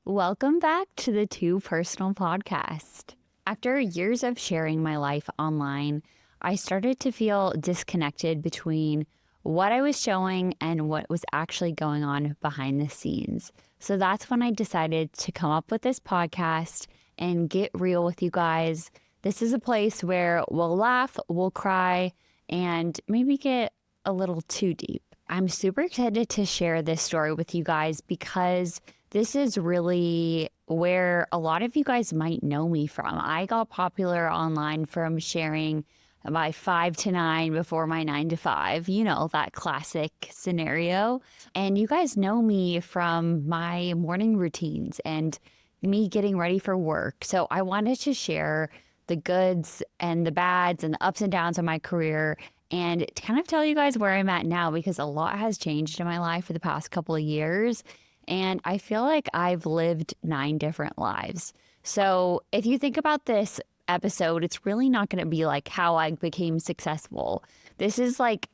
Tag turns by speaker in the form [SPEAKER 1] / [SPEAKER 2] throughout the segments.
[SPEAKER 1] Welcome back to the Too Personal podcast. After years of sharing my life online, I started to feel disconnected between what I was showing and what was actually going on behind the scenes. So that's when I decided to come up with this podcast and get real with you guys. This is a place where we'll laugh, we'll cry, and maybe get a little too deep. I'm super excited to share this story with you guys because this is really where a lot of you guys might know me from. I got popular online from sharing my 5 to 9 before my 9 to 5, that classic scenario. And you guys know me from my morning routines and me getting ready for work. So I wanted to share the goods and the bads and the ups and downs of my career and kind of tell you guys where I'm at now, because a lot has changed in my life for the past couple of years. And I feel like I've lived 9 different lives. So if you think about this episode, it's really not going to be like how I became successful. This is like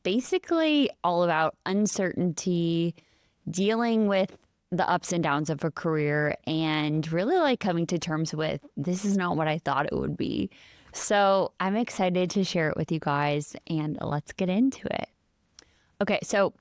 [SPEAKER 1] basically all about uncertainty, dealing with the ups and downs of a career, and really like coming to terms with this is not what I thought it would be. So I'm excited to share it with you guys, and let's get into it. Okay, so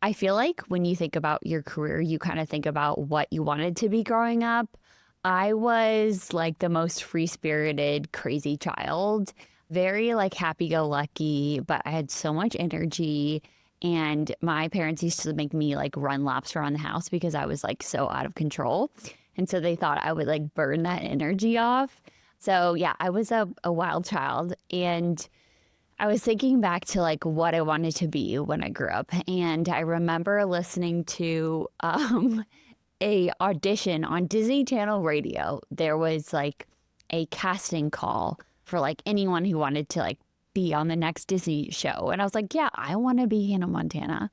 [SPEAKER 1] I feel like when you think about your career, you kind of think about what you wanted to be growing up. I was like the most free-spirited, crazy child, very like happy-go-lucky, but I had so much energy. And my parents used to make me like run laps around the house because I was like so out of control. And so they thought I would like burn that energy off. So yeah, I was a wild child. And I was thinking back to like what I wanted to be when I grew up. And I remember listening to a audition on Disney Channel radio. There was like a casting call for like anyone who wanted to like be on the next Disney show. And I was like, yeah, I want to be Hannah Montana.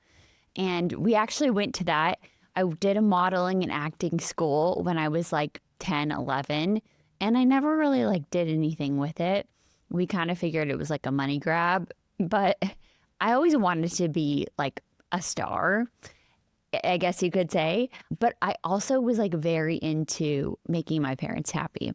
[SPEAKER 1] And we actually went to that. I did a modeling and acting school when I was like 10, 11. And I never really like did anything with it. We kind of figured it was like a money grab, but I always wanted to be like a star, I guess you could say. But I also was like very into making my parents happy.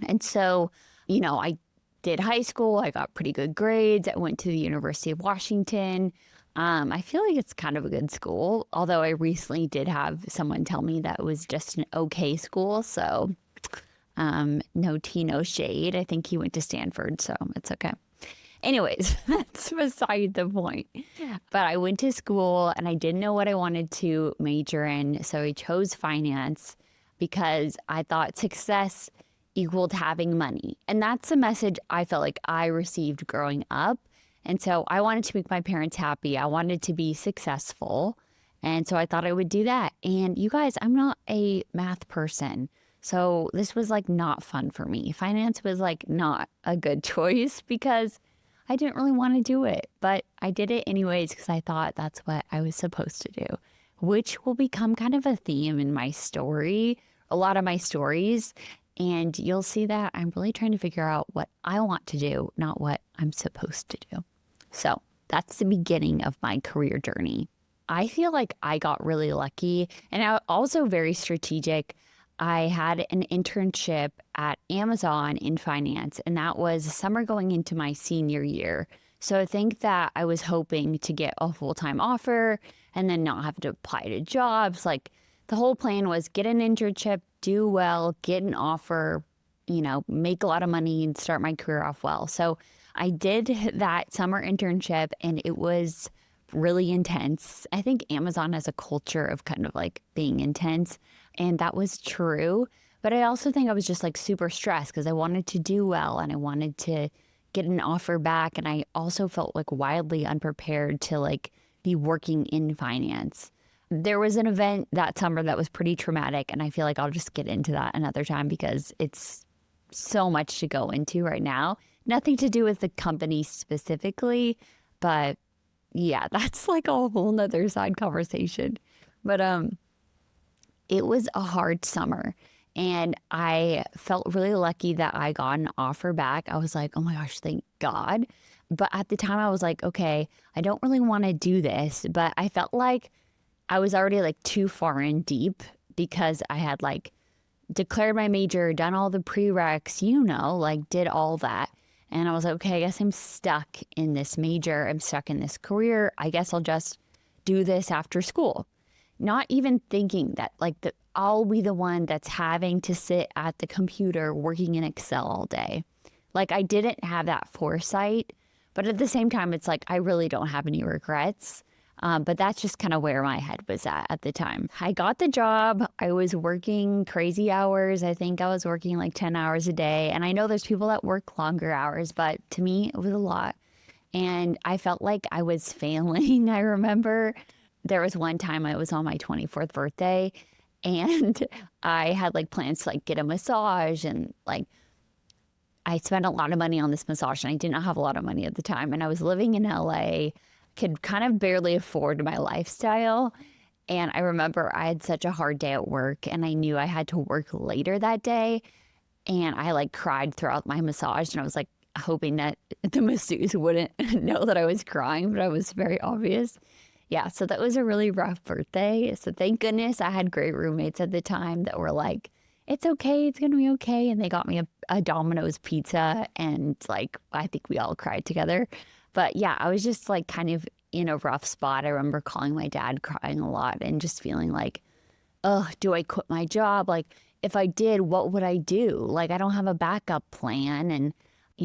[SPEAKER 1] And so, I did high school. I got pretty good grades. I went to the University of Washington. I feel like it's kind of a good school, although I recently did have someone tell me that it was just an okay school. So no tea, no shade. I think he went to Stanford, so it's okay. Anyways, that's beside the point. But I went to school and I didn't know what I wanted to major in. So I chose finance because I thought success equaled having money. And that's a message I felt like I received growing up. And so I wanted to make my parents happy. I wanted to be successful. And so I thought I would do that. And you guys, I'm not a math person. So this was like not fun for me. Finance was like not a good choice because I didn't really want to do it. But I did it anyways because I thought that's what I was supposed to do, which will become kind of a theme in my story, a lot of my stories. And you'll see that I'm really trying to figure out what I want to do, not what I'm supposed to do. So that's the beginning of my career journey. I feel like I got really lucky, and I was also very strategic. I had an internship at Amazon in finance, and that was summer going into my senior year. So I think that I was hoping to get a full-time offer and then not have to apply to jobs. Like the whole plan was get an internship, do well, get an offer, make a lot of money and start my career off well. So I did that summer internship and it was really intense. I think Amazon has a culture of kind of like being intense. And that was true. But I also think I was just like super stressed because I wanted to do well and I wanted to get an offer back. And I also felt like wildly unprepared to like be working in finance. There was an event that summer that was pretty traumatic. And I feel like I'll just get into that another time because it's so much to go into right now. Nothing to do with the company specifically, but yeah, that's like a whole nother side conversation. But it was a hard summer and I felt really lucky that I got an offer back. I was like, oh my gosh, thank God. But at the time I was like, okay, I don't really want to do this, but I felt like I was already like too far in deep because I had like declared my major, done all the prereqs, like did all that. And I was like, okay, I guess I'm stuck in this major. I'm stuck in this career. I guess I'll just do this after school. Not even thinking that like I'll be the one that's having to sit at the computer working in Excel all day. Like I didn't have that foresight, but at the same time, it's like, I really don't have any regrets. But that's just kind of where my head was at the time. I got the job. I was working crazy hours. I think I was working like 10 hours a day. And I know there's people that work longer hours, but to me, it was a lot. And I felt like I was failing. I remember there was one time I was on my 24th birthday and I had like plans to like get a massage, and like I spent a lot of money on this massage, and I did not have a lot of money at the time. And I was living in LA, could kind of barely afford my lifestyle. And I remember I had such a hard day at work, and I knew I had to work later that day. And I like cried throughout my massage, and I was like hoping that the masseuse wouldn't know that I was crying, but I was very obvious. Yeah, so that was a really rough birthday. So thank goodness I had great roommates at the time that were like, it's okay, it's gonna be okay. And they got me a Domino's pizza, and like I think we all cried together. But yeah, I was just like kind of in a rough spot. I remember calling my dad, crying a lot, and just feeling like, oh, do I quit my job? Like if I did, what would I do? Like I don't have a backup plan. And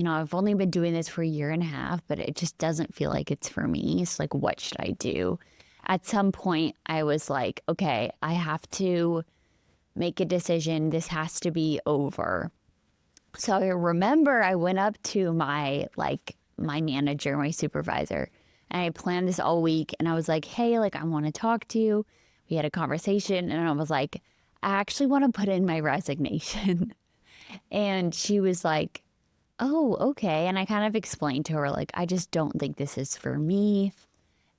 [SPEAKER 1] I've only been doing this for a year and a half, but it just doesn't feel like it's for me. It's like, what should I do? At some point, I was like, okay, I have to make a decision. This has to be over. So I remember I went up to my manager, my supervisor, and I planned this all week. And I was like, hey, like, I want to talk to you. We had a conversation, and I was like, I actually want to put in my resignation. And she was like, oh, okay. And I kind of explained to her, like, I just don't think this is for me.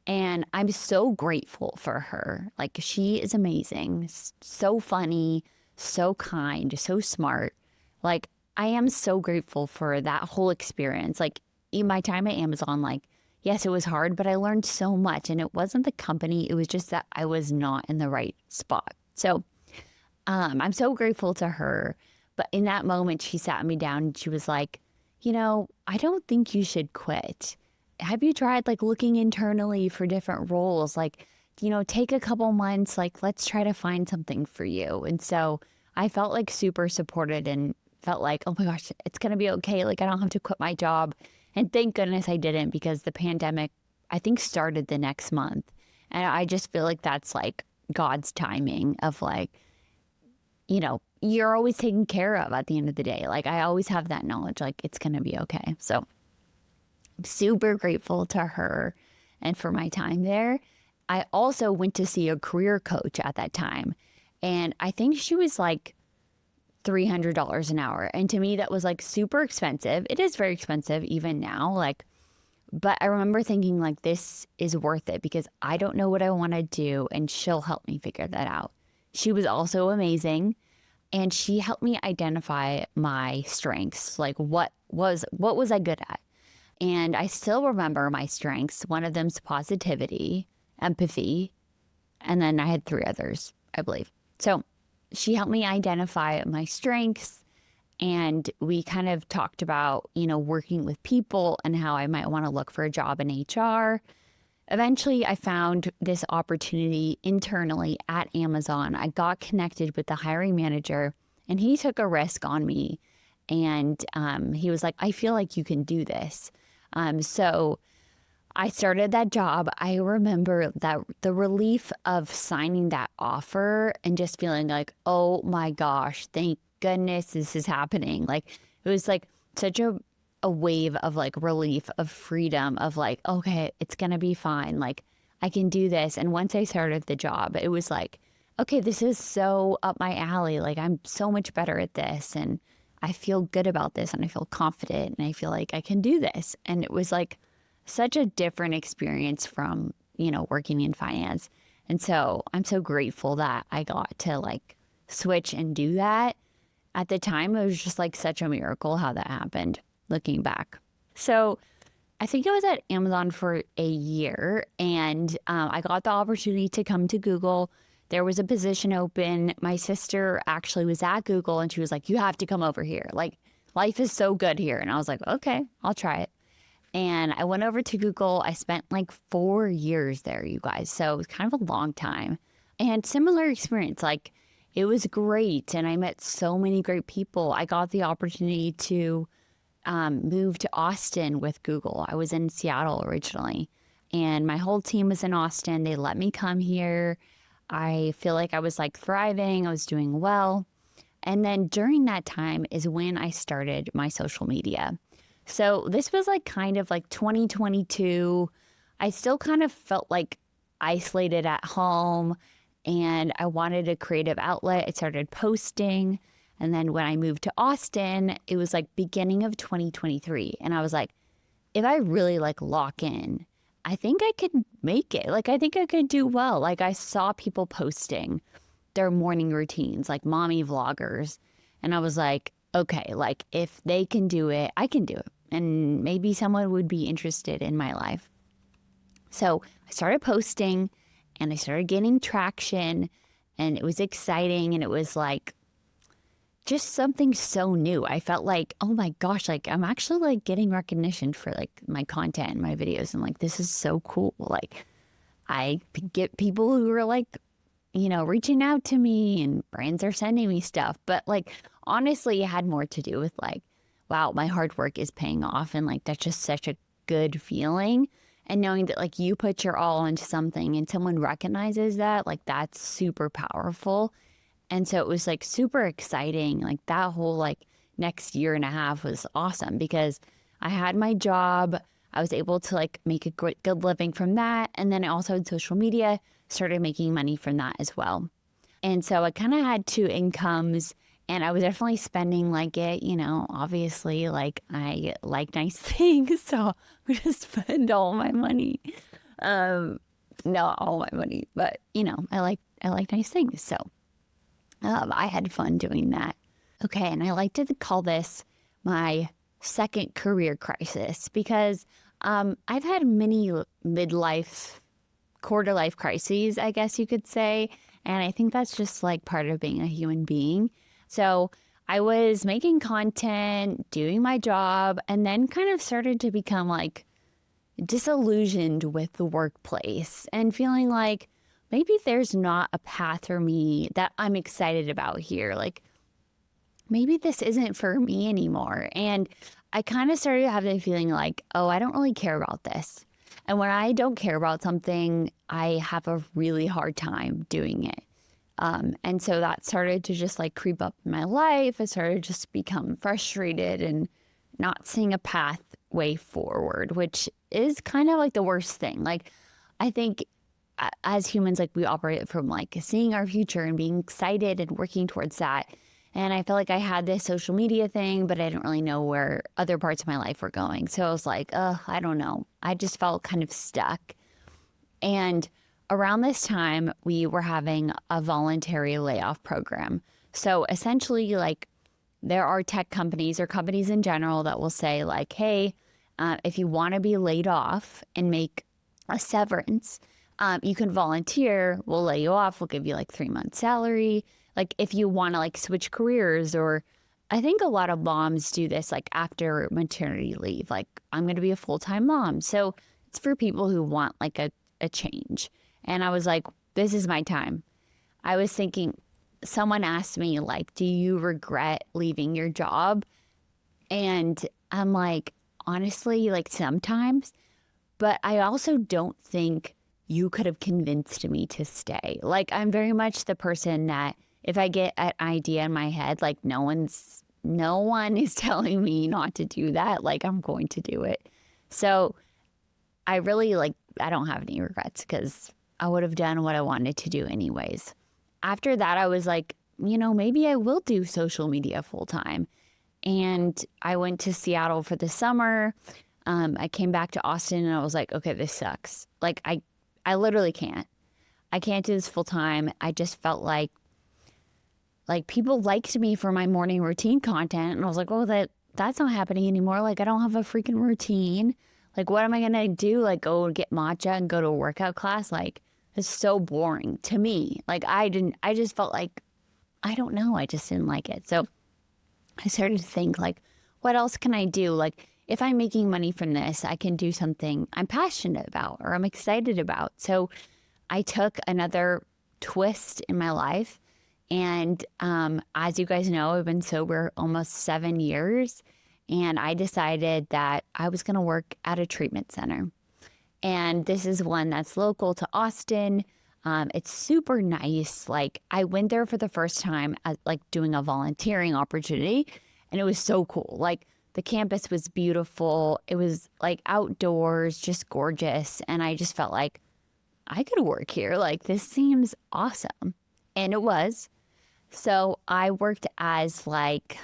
[SPEAKER 1] And I'm so grateful for her. Like, she is amazing, so funny, so kind, so smart. Like, I am so grateful for that whole experience. Like, in my time at Amazon, like, yes, it was hard, but I learned so much. And it wasn't the company. It was just that I was not in the right spot. So I'm so grateful to her. But in that moment, she sat me down and she was like, I don't think you should quit. Have you tried like looking internally for different roles? Like, take a couple months, like, let's try to find something for you. And so I felt like super supported and felt like, oh my gosh, it's going to be okay. Like, I don't have to quit my job. And thank goodness I didn't, because the pandemic, I think, started the next month. And I just feel like that's like God's timing of like, you're always taken care of at the end of the day. Like, I always have that knowledge, like, it's going to be okay. So I'm super grateful to her and for my time there. I also went to see a career coach at that time. And I think she was like $300 an hour. And to me, that was like super expensive. It is very expensive even now. Like, but I remember thinking like, this is worth it because I don't know what I want to do, and she'll help me figure that out. She was also amazing. And she helped me identify my strengths, like what was I good at? And I still remember my strengths. One of them's positivity, empathy, and then I had 3 others, I believe. So she helped me identify my strengths, and we kind of talked about, working with people and how I might want to look for a job in HR. Eventually, I found this opportunity internally at Amazon. I got connected with the hiring manager, and he took a risk on me. And he was like, I feel like you can do this. So I started that job. I remember that the relief of signing that offer and just feeling like, oh my gosh, thank goodness this is happening. Like, it was like such a wave of like relief, of freedom, of like, okay, it's going to be fine. Like, I can do this. And once I started the job, it was like, okay, this is so up my alley. Like, I'm so much better at this. And I feel good about this, and I feel confident, and I feel like I can do this. And it was like such a different experience from, working in finance. And so I'm so grateful that I got to like switch and do that. At the time, it was just like such a miracle how that happened, looking back. So I think I was at Amazon for a year, and I got the opportunity to come to Google. there was a position open. My sister actually was at Google and she was like, you have to come over here. Like, life is so good here. And I was like, okay, I'll try it. And I went over to Google. I spent like 4 years there, you guys. So it was kind of a long time. And similar experience, like it was great. And I met so many great people. I got the opportunity to move to Austin with Google. I was in Seattle originally. And my whole team was in Austin. They let me come here. I feel like I was like thriving. I was doing well. And then during that time is when I started my social media. So this was like kind of like 2022. I still kind of felt like isolated at home and I wanted a creative outlet. I started posting. And then when I moved to Austin, it was like beginning of 2023. And I was like, if I really like lock in, I think I could make it. Like, I think I could do well. Like, I saw people posting their morning routines, like mommy vloggers. And I was like, okay, like if they can do it, I can do it. And maybe someone would be interested in my life. So I started posting and I started getting traction and it was exciting. And it was like just something so new. I felt like, oh my gosh, like I'm actually like getting recognition for like my content and my videos. And like, this is so cool. Like I get people who are like, you know, reaching out to me and brands are sending me stuff. But like, honestly, it had more to do with like, wow, my hard work is paying off. And like, that's just such a good feeling. And knowing that like you put your all into something and someone recognizes that, like that's super powerful. And so it was like super exciting. Like that whole like next year and a half was awesome because I had my job. I was able to like make a good living from that. And then I also had social media, started making money from that as well. And so I kind of had two incomes and I was definitely spending like it, you know, obviously like I like nice things. So we just spend all my money. Not all my money, but you know, I like nice things. So I had fun doing that. Okay, and I like to call this my second career crisis because I've had many midlife, quarter life crises, I guess you could say. And I think that's just like part of being a human being. So I was making content, doing my job, and then kind of started to become like disillusioned with the workplace and feeling like, maybe there's not a path for me that I'm excited about here. Like, maybe this isn't for me anymore. And I kind of started having a feeling like, oh, I don't really care about this. And when I don't care about something, I have a really hard time doing it. And so that started to just like creep up in my life. I started to just become frustrated and not seeing a pathway forward, which is kind of like the worst thing. Like, I think as humans, like we operate from like seeing our future and being excited and working towards that. And I felt like I had this social media thing, but I didn't really know where other parts of my life were going. So I was like, I don't know. I just felt kind of stuck. And around this time, we were having a voluntary layoff program. So essentially, like there are tech companies or companies in general that will say like, hey, if you want to be laid off and make a severance, you can volunteer. We'll lay you off. We'll give you like 3 months salary. Like if you want to like switch careers, or I think a lot of moms do this like after maternity leave. Like I'm going to be a full-time mom. So it's for people who want like a change. And I was like, this is my time. I was thinking, someone asked me like, do you regret leaving your job? And I'm like, honestly, like sometimes, but I also don't think you could have convinced me to stay. Like, I'm very much the person that if I get an idea in my head, like no one is telling me not to do that. Like, I'm going to do it. So I really I don't have any regrets because I would have done what I wanted to do anyways. After that, I was like, you know, maybe I will do social media full time. And I went to Seattle for the summer. I came back to Austin and I was like, okay, this sucks. Like, I literally can't. I can't do this full time. I just felt like people liked me for my morning routine content. And I was like, oh, that's not happening anymore. Like, I don't have a freaking routine. Like, what am I going to do? Like, go get matcha and go to a workout class? Like, It's so boring to me. Like I just felt like, I don't know, I just didn't like it. So I started to think like, what else can I do? Like if I'm making money from this, I can do something I'm passionate about or I'm excited about. So I took another twist in my life. And as you guys know, I've been sober almost 7 years. And I decided that I was going to work at a treatment center. And this is one that's local to Austin. It's super nice. Like I went there for the first time as like doing a volunteering opportunity, and it was so cool. Like the campus was beautiful. It was like outdoors, just gorgeous. And I just felt like I could work here. Like this seems awesome. And it was. So I worked as like,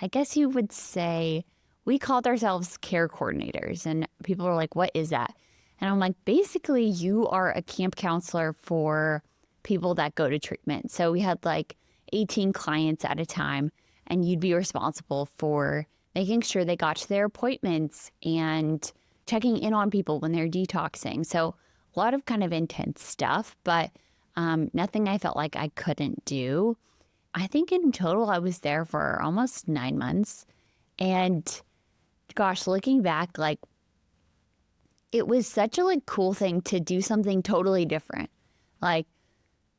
[SPEAKER 1] I guess you would say, we called ourselves care coordinators. And people were like, what is that? And I'm like, basically, you are a camp counselor for people that go to treatment. So we had like 18 clients at a time, and you'd be responsible for making sure they got to their appointments and checking in on people when they're detoxing. So a lot of kind of intense stuff, but nothing I felt like I couldn't do. I think in total, I was there for almost 9 months. And gosh, looking back, like, it was such a like cool thing to do something totally different. Like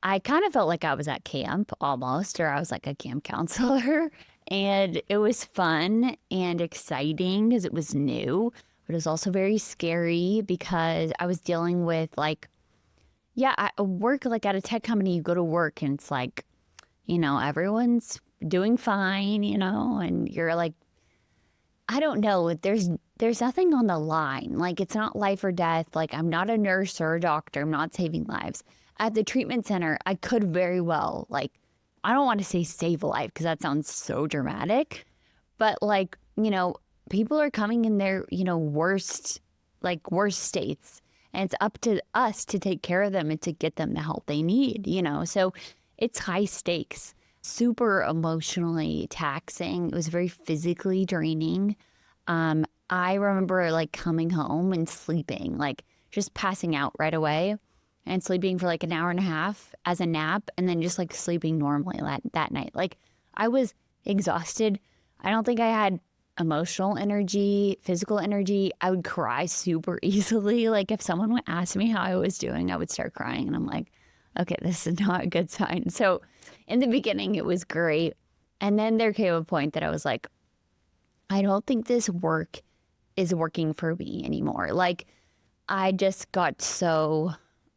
[SPEAKER 1] I kind of felt like I was at camp almost, or I was like a camp counselor, and it was fun and exciting because it was new, but it was also very scary because I was dealing with like, yeah, I work like at a tech company. You go to work and it's like, everyone's doing fine, and you're like, I don't know. There's nothing on the line. Like it's not life or death. Like I'm not a nurse or a doctor. I'm not saving lives. At the treatment center, I could very well, like, I don't want to say save a life because that sounds so dramatic, but like, people are coming in their, worst states, and it's up to us to take care of them and to get them the help they need, So it's high stakes, super emotionally taxing. It was very physically draining. I remember like coming home and sleeping, like just passing out right away and sleeping for like an hour and a half as a nap, and then just like sleeping normally that night. Like I was exhausted. I don't think I had emotional energy, physical energy. I would cry super easily. Like if someone would ask me how I was doing, I would start crying, and I'm like, okay, this is not a good sign. So in the beginning, it was great. And then there came a point that I was like, I don't think this work is working for me anymore. Like I just felt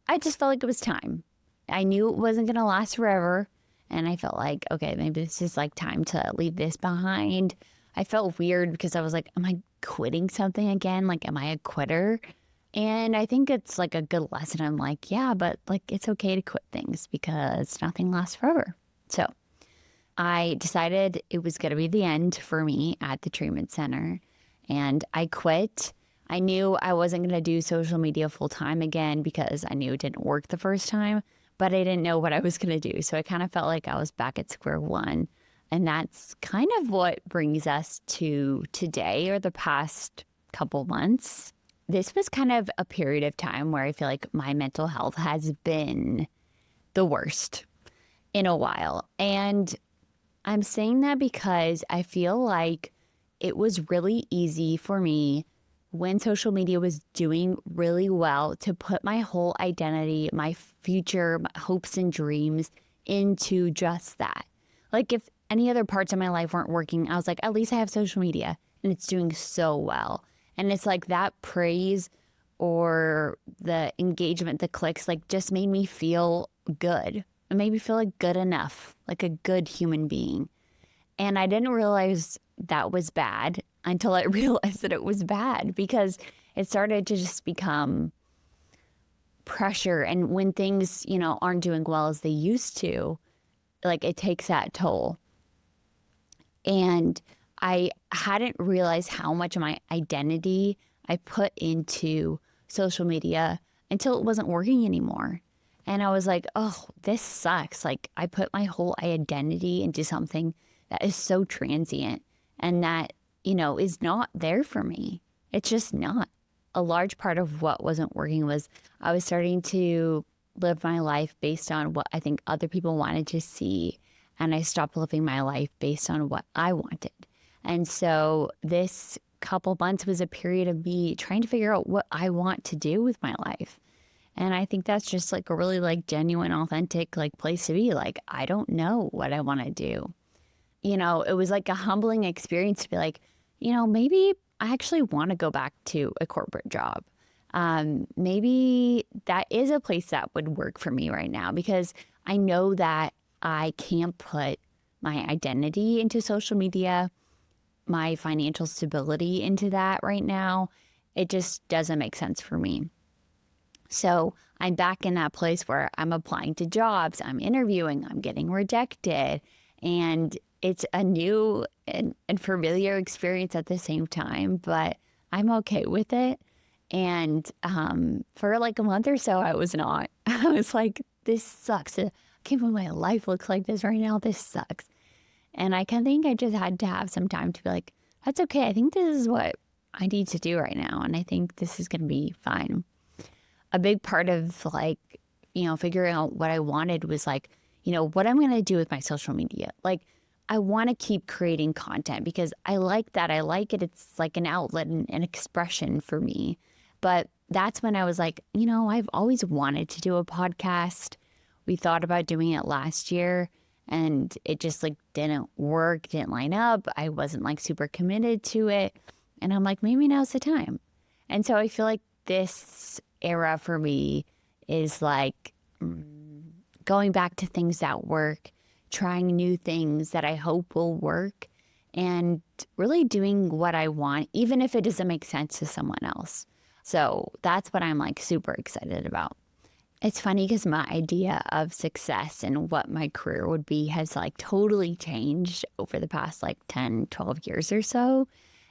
[SPEAKER 1] like it was time. I knew it wasn't going to last forever. And I felt like, okay, maybe this is like time to leave this behind. I felt weird because I was like, am I quitting something again? Like, am I a quitter? And I think it's like a good lesson. I'm like, yeah, but like it's okay to quit things because nothing lasts forever. So I decided it was going to be the end for me at the treatment center, and I quit. I knew I wasn't going to do social media full time again because I knew it didn't work the first time, but I didn't know what I was going to do. So I kind of felt like I was back at square one. And that's kind of what brings us to today, or the past couple months. This was kind of a period of time where I feel like my mental health has been the worst in a while. And I'm saying that because I feel like it was really easy for me when social media was doing really well to put my whole identity, my future, my hopes and dreams into just that. Like if any other parts of my life weren't working, I was like, at least I have social media and it's doing so well. And it's like that praise or the engagement, the clicks, like just made me feel good. It made me feel like good enough, like a good human being. And I didn't realize that was bad until I realized that it was bad, because it started to just become pressure. And when things, aren't doing well as they used to, like it takes that toll. And I hadn't realized how much of my identity I put into social media until it wasn't working anymore. And I was like, oh, this sucks. Like I put my whole identity into something that is so transient and that, is not there for me. It's just not. A large part of what wasn't working was I was starting to live my life based on what I think other people wanted to see. And I stopped living my life based on what I wanted. And so this couple months was a period of me trying to figure out what I want to do with my life. And I think that's just like a really like genuine, authentic like place to be. Like, I don't know what I want to do. It was like a humbling experience to be like, maybe I actually want to go back to a corporate job. Maybe that is a place that would work for me right now, because I know that I can't put my identity into social media, my financial stability into that right now. It just doesn't make sense for me. So I'm back in that place where I'm applying to jobs, I'm interviewing, I'm getting rejected, and it's a new and familiar experience at the same time, but I'm okay with it. And for like a month or so, I was not. I was like, this sucks. I can't believe my life looks like this right now. This sucks. And I think I just had to have some time to be like, that's okay. I think this is what I need to do right now. And I think this is going to be fine. A big part of like, figuring out what I wanted was like, what I'm going to do with my social media. Like, I want to keep creating content because I like that. I like it. It's like an outlet and an expression for me. But that's when I was like, I've always wanted to do a podcast. We thought about doing it last year and it just like didn't work, didn't line up. I wasn't like super committed to it. And I'm like, maybe now's the time. And so I feel like this era for me is like going back to things that work, trying new things that I hope will work, and really doing what I want, even if it doesn't make sense to someone else. So that's what I'm like super excited about. It's funny because my idea of success and what my career would be has like totally changed over the past like 10, 12 years or so.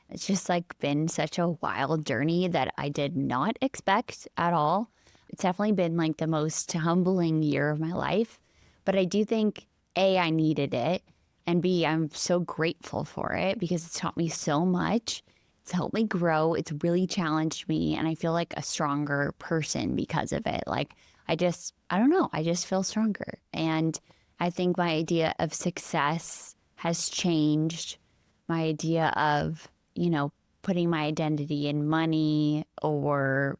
[SPEAKER 1] It's just like been such a wild journey that I did not expect at all. It's definitely been like the most humbling year of my life. But I do think, A, I needed it, and B, I'm so grateful for it because it's taught me so much. It's helped me grow. It's really challenged me, and I feel like a stronger person because of it. Like, I don't know, I just feel stronger. And I think my idea of success has changed. My idea of, putting my identity in money or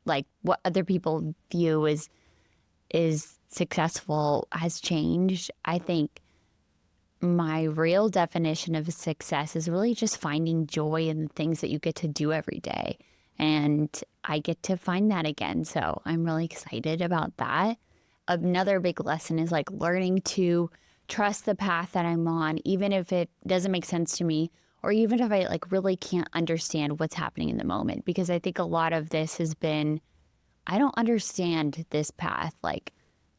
[SPEAKER 1] like what other people view is successful has changed. I think my real definition of success is really just finding joy in the things that you get to do every day. And I get to find that again. So I'm really excited about that. Another big lesson is like learning to trust the path that I'm on, even if it doesn't make sense to me, or even if I like really can't understand what's happening in the moment. Because I think a lot of this has been, I don't understand this path.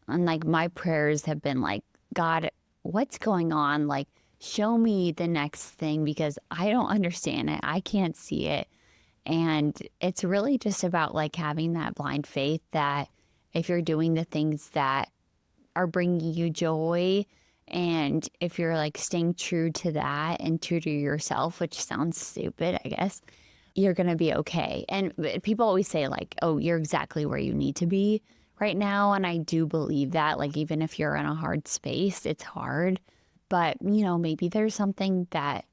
[SPEAKER 1] And my prayers have been like, God, what's going on? Like, show me the next thing because I don't understand it. I can't see it. And it's really just about like having that blind faith that if you're doing the things that are bringing you joy, and if you're like staying true to that and true to yourself, which sounds stupid, I guess, you're going to be okay. And people always say like, oh, you're exactly where you need to be right now. And I do believe that, like, even if you're in a hard space, it's hard. But, maybe there's something that,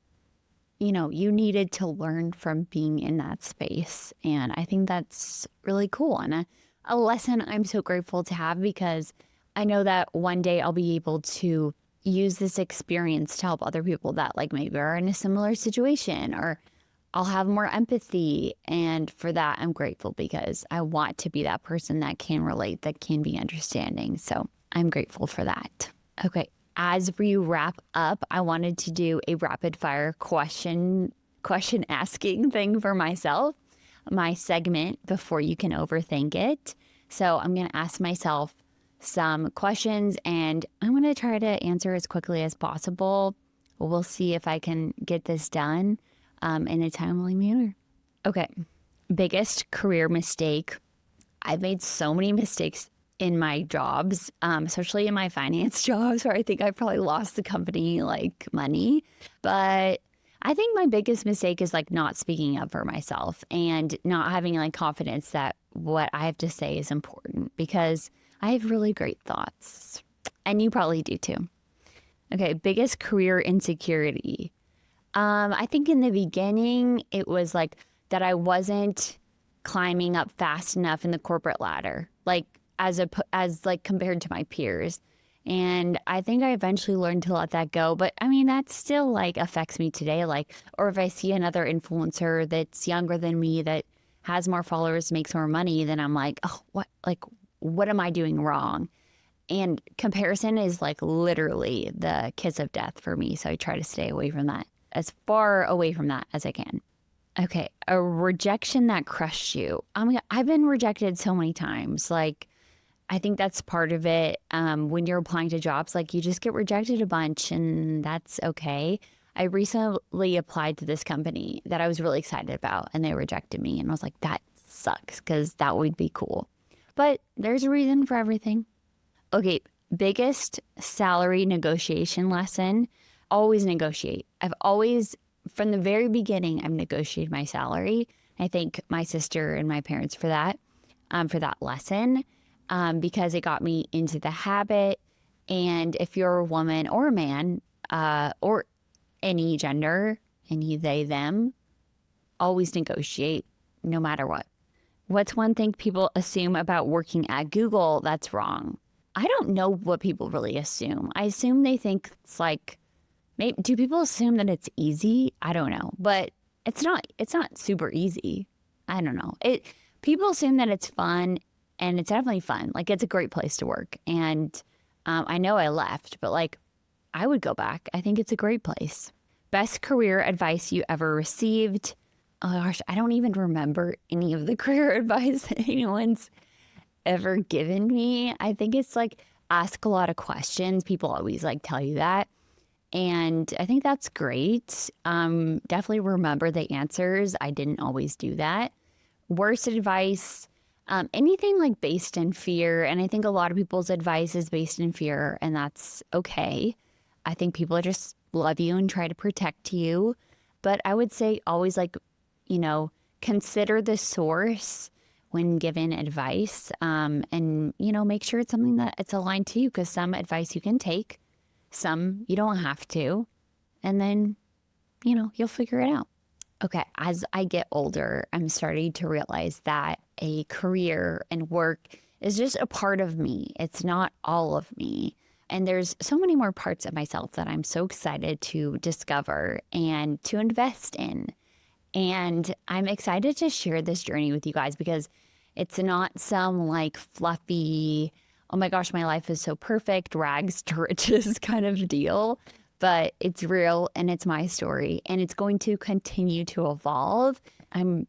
[SPEAKER 1] you needed to learn from being in that space. And I think that's really cool. And a lesson I'm so grateful to have because I know that one day I'll be able to use this experience to help other people that like maybe are in a similar situation, or I'll have more empathy. And for that, I'm grateful because I want to be that person that can relate, that can be understanding. So I'm grateful for that. Okay. As we wrap up, I wanted to do a rapid fire question asking thing for myself, my segment before you can overthink it. So I'm going to ask myself some questions and I'm going to try to answer as quickly as possible. We'll see if I can get this done in a timely manner. Okay. Biggest career mistake. I've made so many mistakes in my jobs, especially in my finance jobs, where I think I probably lost the company like money. But I think my biggest mistake is like not speaking up for myself and not having like confidence that what I have to say is important because I have really great thoughts. And you probably do too. Okay, biggest career insecurity. I think in the beginning, it was like that I wasn't climbing up fast enough in the corporate ladder, like as like compared to my peers. And I think I eventually learned to let that go. But I mean, that still like affects me today. Like, or if I see another influencer that's younger than me that has more followers, makes more money, then I'm like, oh, what am I doing wrong? And comparison is like literally the kiss of death for me. So I try to stay away from that, as far away from that as I can. Okay, a rejection that crushed you. I've been rejected so many times. Like, I think that's part of it. When you're applying to jobs, like you just get rejected a bunch and that's okay. I recently applied to this company that I was really excited about and they rejected me. And I was like, that sucks because that would be cool. But there's a reason for everything. Okay, biggest salary negotiation lesson, always negotiate. From the very beginning, I've negotiated my salary. I thank my sister and my parents for that lesson. Because it got me into the habit. And if you're a woman or a man, or any gender, any they, them, always negotiate no matter what. What's one thing people assume about working at Google that's wrong? I don't know what people really assume. I assume they think it's like, do people assume that it's easy? I don't know, but it's not super easy. I don't know. People assume that it's fun. And it's definitely fun. Like, it's a great place to work. And I know I left, but like, I would go back. I think it's a great place. Best career advice you ever received. Oh gosh, I don't even remember any of the career advice that anyone's ever given me. I think it's like, ask a lot of questions. People always like tell you that. And I think that's great. Definitely remember the answers. I didn't always do that. Worst advice. Anything like based in fear. And I think a lot of people's advice is based in fear, and that's okay. I think people just love you and try to protect you. But I would say always consider the source when given advice, and, make sure it's something that it's aligned to you, because some advice you can take, some you don't have to, and then, you'll figure it out. Okay, as I get older, I'm starting to realize that a career and work is just a part of me. It's not all of me. And there's so many more parts of myself that I'm so excited to discover and to invest in. And I'm excited to share this journey with you guys because it's not some like fluffy, oh my gosh, my life is so perfect, rags to riches kind of deal. But it's real and it's my story and it's going to continue to evolve. I'm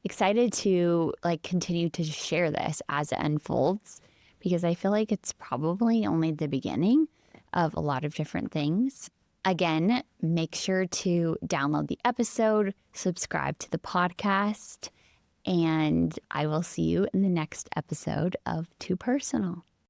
[SPEAKER 1] excited to continue to share this as it unfolds because I feel like it's probably only the beginning of a lot of different things. Again, make sure to download the episode, subscribe to the podcast, and I will see you in the next episode of Too Personal.